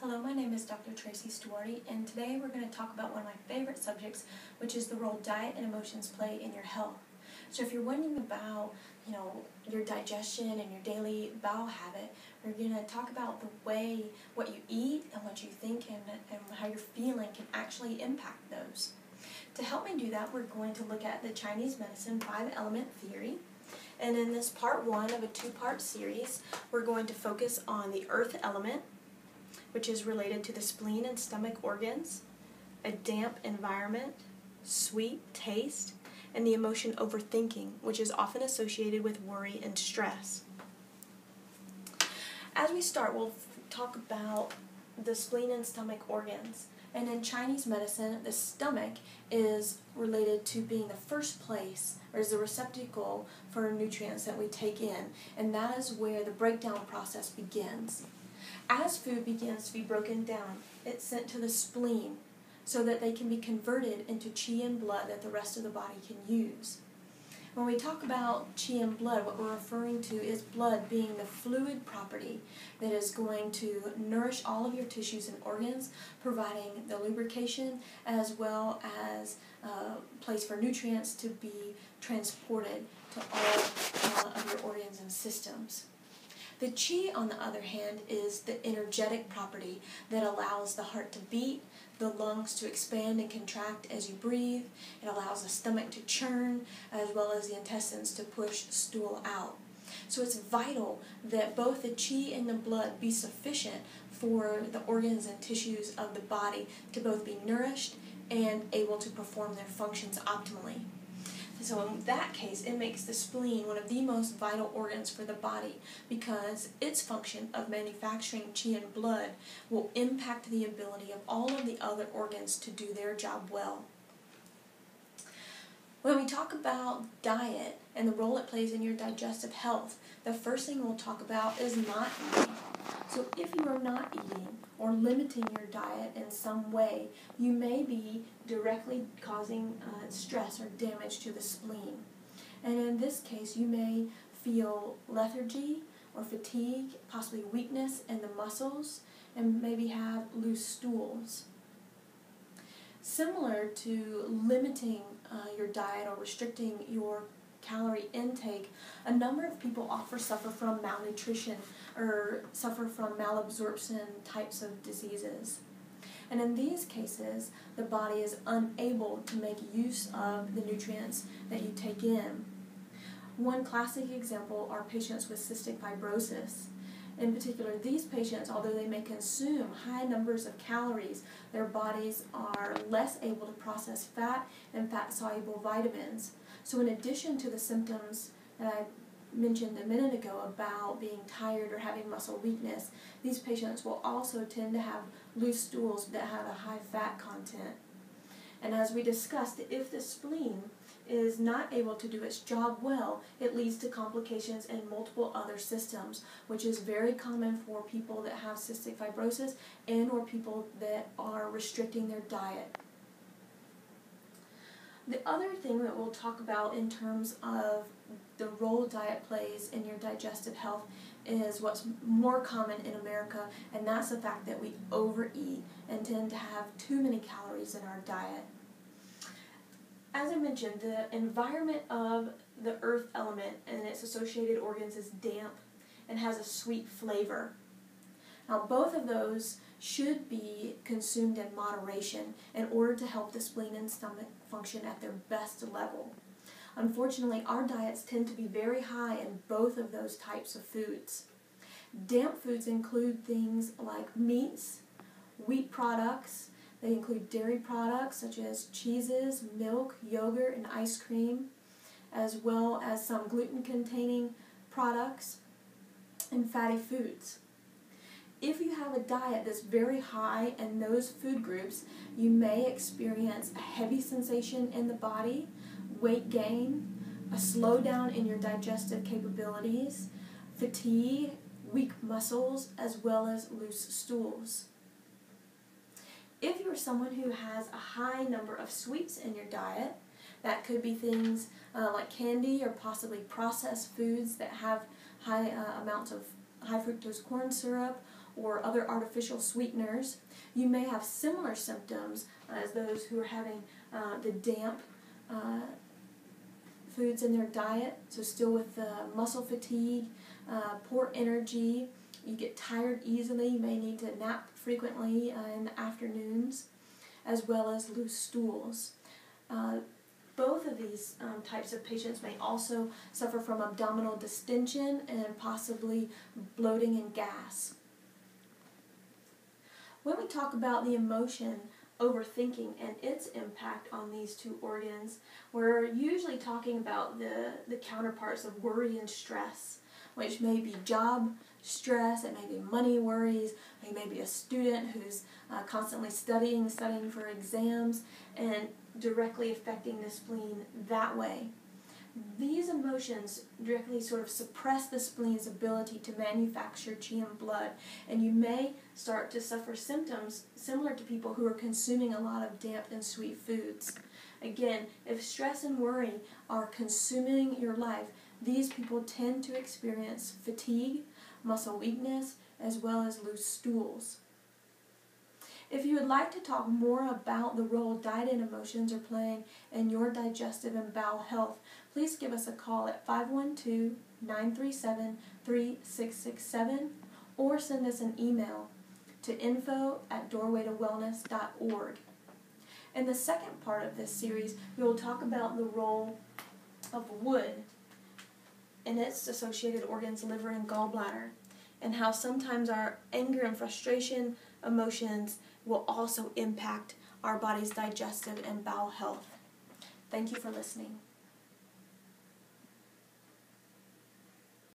Hello, my name is Dr. Tracy Stuarty, and today we're going to talk about one of my favorite subjects, which is the role diet and emotions play in your health. So if you're wondering about, your digestion and your daily bowel habit, we're going to talk about the way what you eat and what you think and how you're feeling can actually impact those. To help me do that, we're going to look at the Chinese medicine 5-element theory. And in this part 1 of a 2-part series, we're going to focus on the earth element, which is related to the spleen and stomach organs, a damp environment, sweet taste, and the emotion overthinking, which is often associated with worry and stress. As we start, we'll talk about the spleen and stomach organs. And in Chinese medicine, the stomach is related to being the first place, or is the receptacle for nutrients that we take in, and that is where the breakdown process begins. As food begins to be broken down, it's sent to the spleen so that they can be converted into qi and blood that the rest of the body can use. When we talk about qi and blood, what we're referring to is blood being the fluid property that is going to nourish all of your tissues and organs, providing the lubrication as well as a place for nutrients to be transported to all of your organs and systems. The qi, on the other hand, is the energetic property that allows the heart to beat, the lungs to expand and contract as you breathe. It allows the stomach to churn, as well as the intestines to push stool out. So it's vital that both the qi and the blood be sufficient for the organs and tissues of the body to both be nourished and able to perform their functions optimally. So in that case, it makes the spleen one of the most vital organs for the body because its function of manufacturing qi and blood will impact the ability of all of the other organs to do their job well. When we talk about diet and the role it plays in your digestive health, the first thing we'll talk about is not eating. So if you are not eating or limiting your diet in some way, you may be directly causing stress or damage to the spleen. And in this case, you may feel lethargy or fatigue, possibly weakness in the muscles, and maybe have loose stools. Similar to limiting your diet or restricting your calorie intake, a number of people suffer from malnutrition or suffer from malabsorption types of diseases. And in these cases, the body is unable to make use of the nutrients that you take in. One classic example are patients with cystic fibrosis. In particular, these patients, although they may consume high numbers of calories, their bodies are less able to process fat and fat-soluble vitamins. So in addition to the symptoms that I mentioned a minute ago about being tired or having muscle weakness, these patients will also tend to have loose stools that have a high fat content. And as we discussed, if the spleen is not able to do its job well, it leads to complications in multiple other systems, which is very common for people that have cystic fibrosis and or people that are restricting their diet. The other thing that we'll talk about in terms of the role diet plays in your digestive health is what's more common in America, and that's the fact that we overeat and tend to have too many calories in our diet. As I mentioned, the environment of the earth element and its associated organs is damp and has a sweet flavor. Now, both of those should be consumed in moderation in order to help the spleen and stomach function at their best level. Unfortunately, our diets tend to be very high in both of those types of foods. Damp foods include things like meats, wheat products. They include dairy products such as cheeses, milk, yogurt, and ice cream, as well as some gluten-containing products and fatty foods. If you have a diet that's very high in those food groups, you may experience a heavy sensation in the body, weight gain, a slowdown in your digestive capabilities, fatigue, weak muscles, as well as loose stools. If you're someone who has a high number of sweets in your diet, that could be things like candy or possibly processed foods that have high amounts of high fructose corn syrup, or other artificial sweeteners. You may have similar symptoms as those who are having the damp foods in their diet, so still with muscle fatigue, poor energy. You get tired easily, you may need to nap frequently in the afternoons, as well as loose stools. Both of these types of patients may also suffer from abdominal distension and possibly bloating and gas. When we talk about the emotion overthinking and its impact on these two organs, we're usually talking about the counterparts of worry and stress, which may be job stress, it may be money worries, you may be a student who's constantly studying for exams, and directly affecting the spleen that way. These emotions directly sort of suppress the spleen's ability to manufacture qi and blood, and you may start to suffer symptoms similar to people who are consuming a lot of damp and sweet foods. Again, if stress and worry are consuming your life, these people tend to experience fatigue, muscle weakness, as well as loose stools. If you would like to talk more about the role diet and emotions are playing in your digestive and bowel health, please give us a call at 512-937-3667 or send us an email to info@doorwaytowellness.org. In the second part of this series, we will talk about the role of wood and its associated organs, liver and gallbladder, and how sometimes our anger and frustration emotions will also impact our body's digestive and bowel health. Thank you for listening.